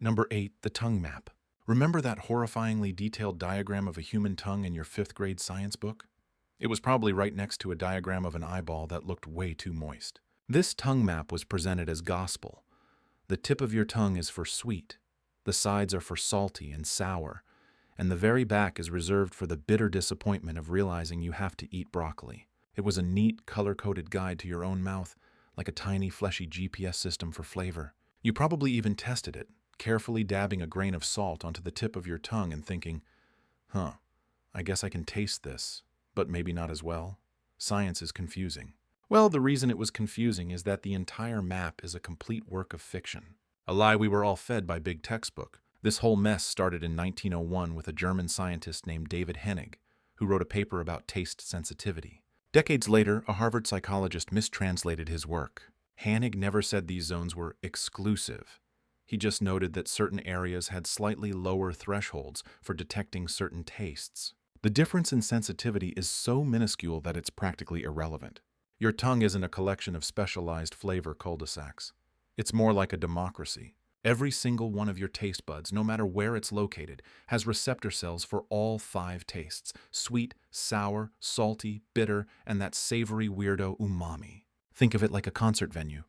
Number 8, the tongue map. Remember that horrifyingly detailed diagram of a human tongue in your 5th grade science book? It was probably right next to a diagram of an eyeball that looked way too moist. This tongue map was presented as gospel. The tip of your tongue is for sweet, the sides are for salty and sour, and the very back is reserved for the bitter disappointment of realizing you have to eat broccoli. It was a neat, color-coded guide to your own mouth, like a tiny, fleshy GPS system for flavor. You probably even tested it, carefully dabbing a grain of salt onto the tip of your tongue and thinking, I guess I can taste this, but maybe not as well. Science is confusing. Well, the reason it was confusing is that the entire map is a complete work of fiction. A lie we were all fed by big textbook. This whole mess started in 1901 with a German scientist named David Hennig, who wrote a paper about taste sensitivity. Decades later, a Harvard psychologist mistranslated his work. Hennig never said these zones were exclusive. He just noted that certain areas had slightly lower thresholds for detecting certain tastes. The difference in sensitivity is so minuscule that it's practically irrelevant. Your tongue isn't a collection of specialized flavor cul-de-sacs. It's more like a democracy. Every single one of your taste buds, no matter where it's located, has receptor cells for all 5 tastes: sweet, sour, salty, bitter, and that savory weirdo umami. Think of it like a concert venue.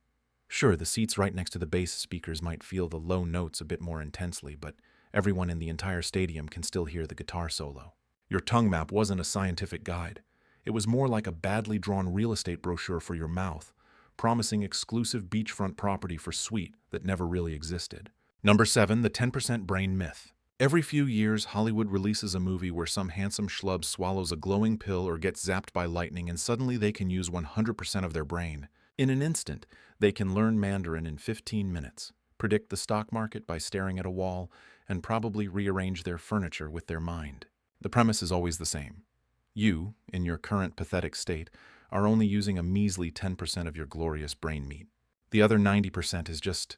Sure, the seats right next to the bass speakers might feel the low notes a bit more intensely, but everyone in the entire stadium can still hear the guitar solo. Your tongue map wasn't a scientific guide. It was more like a badly drawn real estate brochure for your mouth, promising exclusive beachfront property for sweet that never really existed. Number 7, the 10% brain myth. Every few years, Hollywood releases a movie where some handsome schlub swallows a glowing pill or gets zapped by lightning and suddenly they can use 100% of their brain. In an instant, they can learn Mandarin in 15 minutes, predict the stock market by staring at a wall, and probably rearrange their furniture with their mind. The premise is always the same. You, in your current pathetic state, are only using a measly 10% of your glorious brain meat. The other 90% is just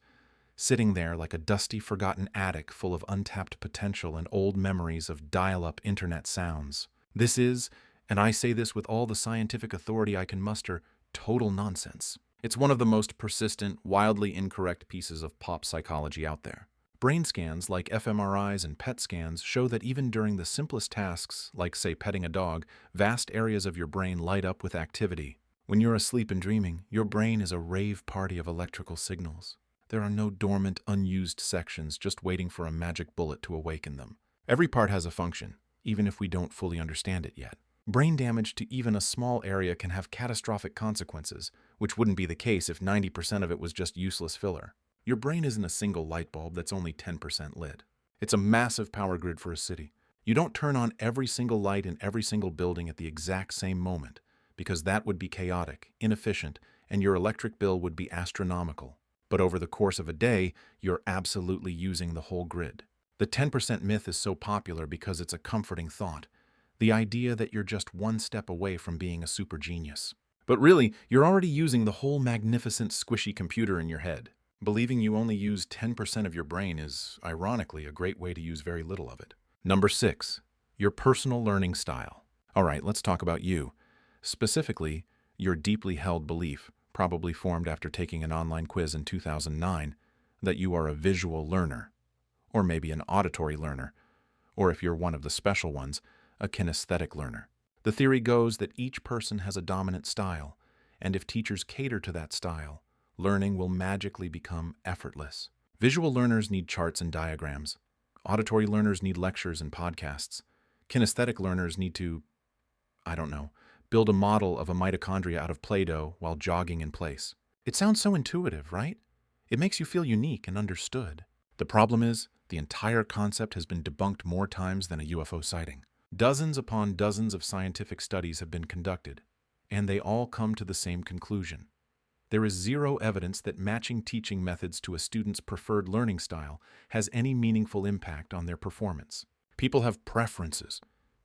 sitting there like a dusty, forgotten attic full of untapped potential and old memories of dial-up internet sounds. This is, and I say this with all the scientific authority I can muster, total nonsense. It's one of the most persistent, wildly incorrect pieces of pop psychology out there. Brain scans like fMRIs and PET scans show that even during the simplest tasks, like say petting a dog, vast areas of your brain light up with activity. When you're asleep and dreaming, your brain is a rave party of electrical signals. There are no dormant, unused sections just waiting for a magic bullet to awaken them. Every part has a function, even if we don't fully understand it yet. Brain damage to even a small area can have catastrophic consequences, which wouldn't be the case if 90% of it was just useless filler. Your brain isn't a single light bulb that's only 10% lit. It's a massive power grid for a city. You don't turn on every single light in every single building at the exact same moment, because that would be chaotic, inefficient, and your electric bill would be astronomical. But over the course of a day, you're absolutely using the whole grid. The 10% myth is so popular because it's a comforting thought. The idea that you're just one step away from being a super genius. But really, you're already using the whole magnificent squishy computer in your head. Believing you only use 10% of your brain is, ironically, a great way to use very little of it. Number 6, your personal learning style. All right, let's talk about you. Specifically, your deeply held belief, probably formed after taking an online quiz in 2009, that you are a visual learner, or maybe an auditory learner, or if you're one of the special ones, a kinesthetic learner. The theory goes that each person has a dominant style, and if teachers cater to that style, learning will magically become effortless. Visual learners need charts and diagrams. Auditory learners need lectures and podcasts. Kinesthetic learners need to, build a model of a mitochondria out of Play-Doh while jogging in place. It sounds so intuitive, right? It makes you feel unique and understood. The problem is, the entire concept has been debunked more times than a UFO sighting. Dozens upon dozens of scientific studies have been conducted, and they all come to the same conclusion. There is zero evidence that matching teaching methods to a student's preferred learning style has any meaningful impact on their performance. People have preferences.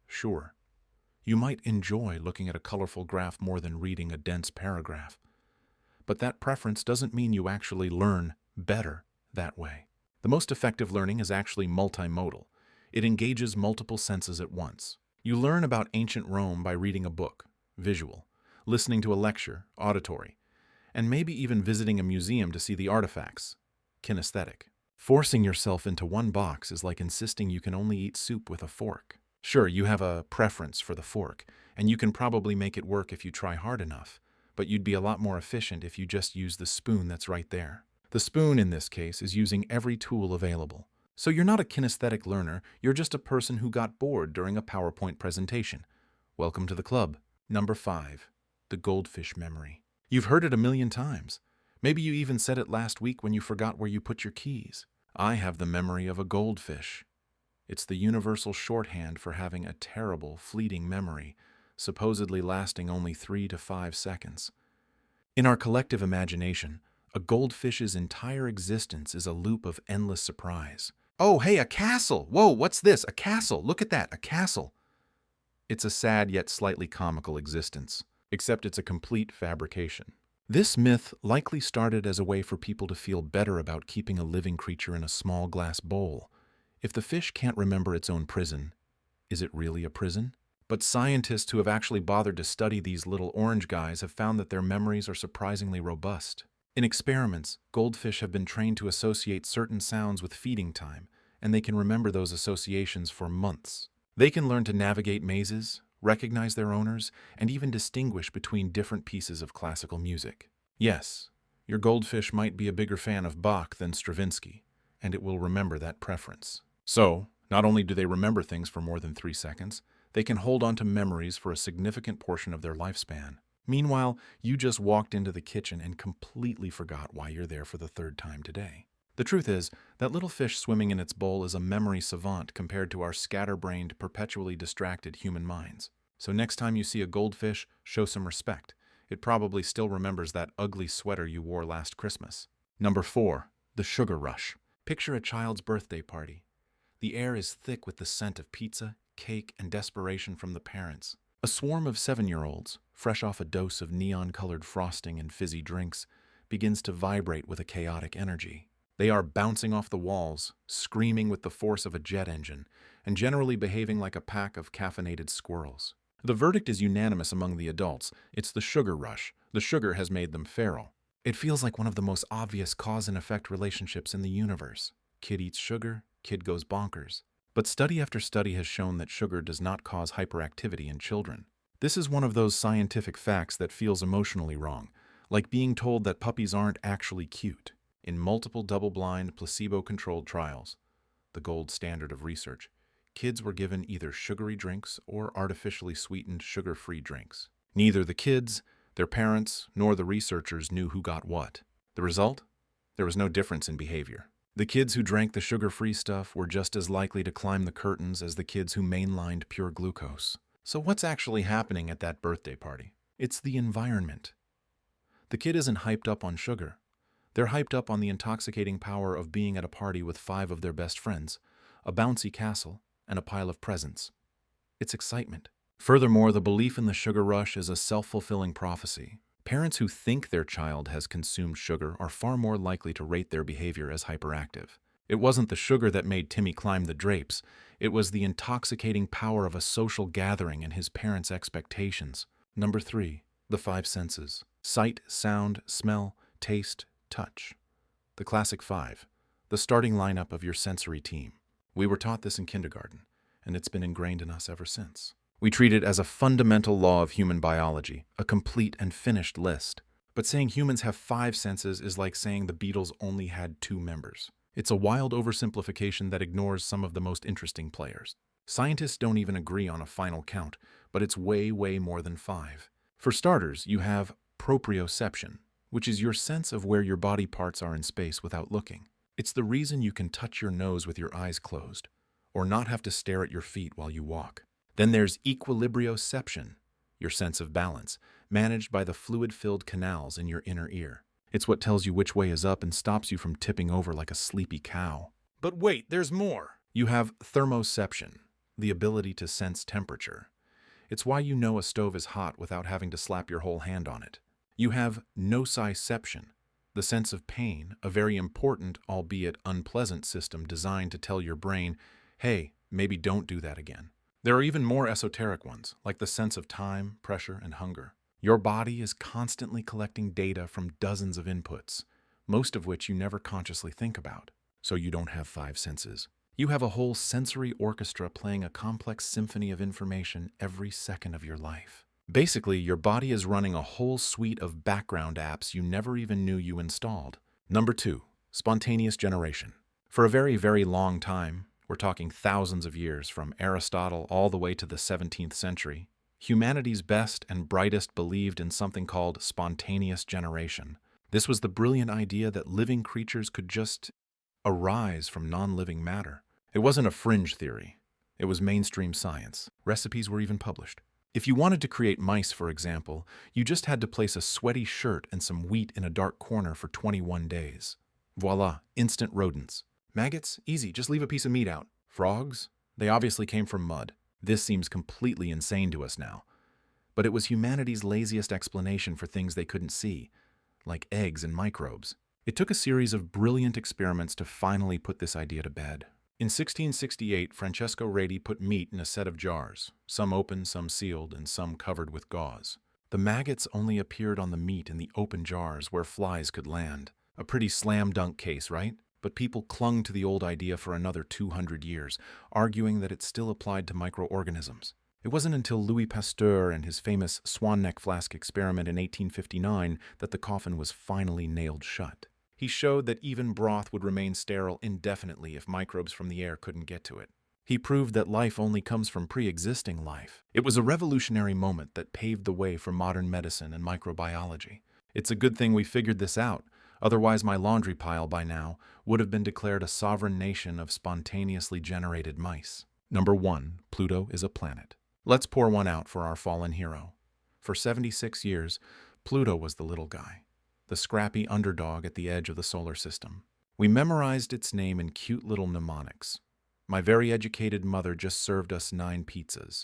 Sure, you might enjoy looking at a colorful graph more than reading a dense paragraph. But that preference doesn't mean you actually learn better that way. The most effective learning is actually multimodal. It engages multiple senses at once. You learn about ancient Rome by reading a book, visual, listening to a lecture, auditory, and maybe even visiting a museum to see the artifacts, kinesthetic. Forcing yourself into one box is like insisting you can only eat soup with a fork. Sure, you have a preference for the fork, and you can probably make it work if you try hard enough, but you'd be a lot more efficient if you just use the spoon that's right there. The spoon, in this case, is using every tool available. So you're not a kinesthetic learner, you're just a person who got bored during a PowerPoint presentation. Welcome to the club. Number 5. The Goldfish Memory. You've heard it a million times. Maybe you even said it last week when you forgot where you put your keys. I have the memory of a goldfish. It's the universal shorthand for having a terrible, fleeting memory, supposedly lasting only 3 to 5 seconds. In our collective imagination, a goldfish's entire existence is a loop of endless surprise. Oh, hey, a castle! Whoa, what's this? A castle! Look at that, a castle! It's a sad yet slightly comical existence, except it's a complete fabrication. This myth likely started as a way for people to feel better about keeping a living creature in a small glass bowl. If the fish can't remember its own prison, is it really a prison? But scientists who have actually bothered to study these little orange guys have found that their memories are surprisingly robust. In experiments, goldfish have been trained to associate certain sounds with feeding time, and they can remember those associations for months. They can learn to navigate mazes, recognize their owners, and even distinguish between different pieces of classical music. Yes, your goldfish might be a bigger fan of Bach than Stravinsky, and it will remember that preference. So, not only do they remember things for more than 3 seconds, they can hold on to memories for a significant portion of their lifespan. Meanwhile, you just walked into the kitchen and completely forgot why you're there for the 3rd time today. The truth is, that little fish swimming in its bowl is a memory savant compared to our scatterbrained, perpetually distracted human minds. So next time you see a goldfish, show some respect. It probably still remembers that ugly sweater you wore last Christmas. Number 4. The Sugar Rush. Picture a child's birthday party. The air is thick with the scent of pizza, cake, and desperation from the parents. A swarm of 7-year-olds, fresh off a dose of neon-colored frosting and fizzy drinks, begins to vibrate with a chaotic energy. They are bouncing off the walls, screaming with the force of a jet engine, and generally behaving like a pack of caffeinated squirrels. The verdict is unanimous among the adults. It's the sugar rush. The sugar has made them feral. It feels like one of the most obvious cause and effect relationships in the universe. Kid eats sugar, kid goes bonkers. But study after study has shown that sugar does not cause hyperactivity in children. This is one of those scientific facts that feels emotionally wrong, like being told that puppies aren't actually cute. In multiple double-blind, placebo-controlled trials, the gold standard of research, kids were given either sugary drinks or artificially sweetened sugar-free drinks. Neither the kids, their parents, nor the researchers knew who got what. The result? There was no difference in behavior. The kids who drank the sugar-free stuff were just as likely to climb the curtains as the kids who mainlined pure glucose. So what's actually happening at that birthday party? It's the environment. The kid isn't hyped up on sugar. They're hyped up on the intoxicating power of being at a party with 5 of their best friends, a bouncy castle, and a pile of presents. It's excitement. Furthermore, the belief in the sugar rush is a self-fulfilling prophecy. Parents who think their child has consumed sugar are far more likely to rate their behavior as hyperactive. It wasn't the sugar that made Timmy climb the drapes. It was the intoxicating power of a social gathering and his parents' expectations. Number 3. The 5 senses. Sight, sound, smell, taste, touch. The classic 5. The starting lineup of your sensory team. We were taught this in kindergarten, and it's been ingrained in us ever since. We treat it as a fundamental law of human biology, a complete and finished list. But saying humans have 5 senses is like saying the Beatles only had 2 members. It's a wild oversimplification that ignores some of the most interesting players. Scientists don't even agree on a final count, but it's way, way more than 5. For starters, you have proprioception, which is your sense of where your body parts are in space without looking. It's the reason you can touch your nose with your eyes closed, or not have to stare at your feet while you walk. Then there's equilibrioception, your sense of balance, managed by the fluid-filled canals in your inner ear. It's what tells you which way is up and stops you from tipping over like a sleepy cow. But wait, there's more! You have thermoception, the ability to sense temperature. It's why you know a stove is hot without having to slap your whole hand on it. You have nociception, the sense of pain, a very important, albeit unpleasant system designed to tell your brain, hey, maybe don't do that again. There are even more esoteric ones, like the sense of time, pressure, and hunger. Your body is constantly collecting data from dozens of inputs, most of which you never consciously think about. So you don't have five senses. You have a whole sensory orchestra playing a complex symphony of information every second of your life. Basically, your body is running a whole suite of background apps you never even knew you installed. Number 2, spontaneous generation. For a very, very long time, we're talking thousands of years from Aristotle all the way to the 17th century, humanity's best and brightest believed in something called spontaneous generation. This was the brilliant idea that living creatures could just arise from non-living matter. It wasn't a fringe theory. It was mainstream science. Recipes were even published. If you wanted to create mice, for example, you just had to place a sweaty shirt and some wheat in a dark corner for 21 days. Voila, instant rodents. Maggots? Easy, just leave a piece of meat out. Frogs? They obviously came from mud. This seems completely insane to us now. But it was humanity's laziest explanation for things they couldn't see, like eggs and microbes. It took a series of brilliant experiments to finally put this idea to bed. In 1668, Francesco Redi put meat in a set of jars, some open, some sealed, and some covered with gauze. The maggots only appeared on the meat in the open jars where flies could land. A pretty slam-dunk case, right? But people clung to the old idea for another 200 years, arguing that it still applied to microorganisms. It wasn't until Louis Pasteur and his famous swan neck flask experiment in 1859 that the coffin was finally nailed shut. He showed that even broth would remain sterile indefinitely if microbes from the air couldn't get to it. He proved that life only comes from pre-existing life. It was a revolutionary moment that paved the way for modern medicine and microbiology. It's a good thing we figured this out. Otherwise, my laundry pile by now would have been declared a sovereign nation of spontaneously generated mice. Number 1, Pluto is a planet. Let's pour one out for our fallen hero. For 76 years, Pluto was the little guy, the scrappy underdog at the edge of the solar system. We memorized its name in cute little mnemonics. My very educated mother just served us 9 pizzas.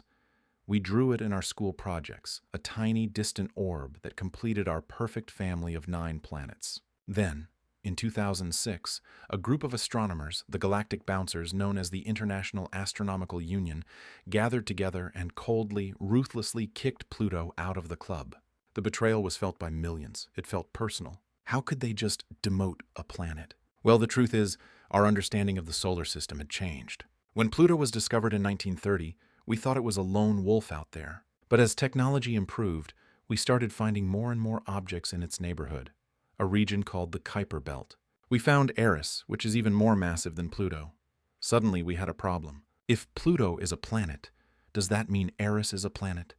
We drew it in our school projects, a tiny, distant orb that completed our perfect family of 9 planets. Then, in 2006, a group of astronomers, the Galactic Bouncers known as the International Astronomical Union, gathered together and coldly, ruthlessly kicked Pluto out of the club. The betrayal was felt by millions. It felt personal. How could they just demote a planet? Well, the truth is, our understanding of the solar system had changed. When Pluto was discovered in 1930, we thought it was a lone wolf out there. But as technology improved, we started finding more and more objects in its neighborhood, a region called the Kuiper Belt. We found Eris, which is even more massive than Pluto. Suddenly, we had a problem. If Pluto is a planet, does that mean Eris is a planet?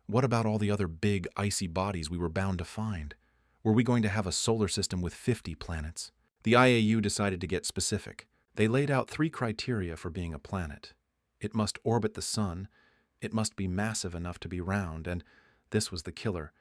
What about all the other big, icy bodies we were bound to find? Were we going to have a solar system with 50 planets? The IAU decided to get specific. They laid out 3 criteria for being a planet. It must orbit the sun, it must be massive enough to be round, and this was the killer.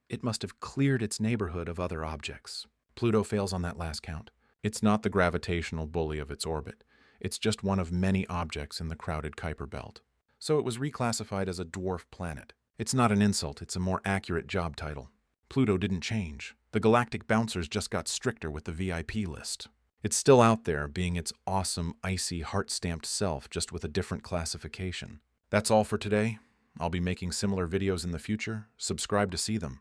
It must have cleared its neighborhood of other objects. Pluto fails on that last count. It's not the gravitational bully of its orbit. It's just one of many objects in the crowded Kuiper Belt. So it was reclassified as a dwarf planet. It's not an insult, it's a more accurate job title. Pluto didn't change. The Galactic Bouncers just got stricter with the VIP list. It's still out there, being its awesome, icy, heart-stamped self, just with a different classification. That's all for today. I'll be making similar videos in the future. Subscribe to see them.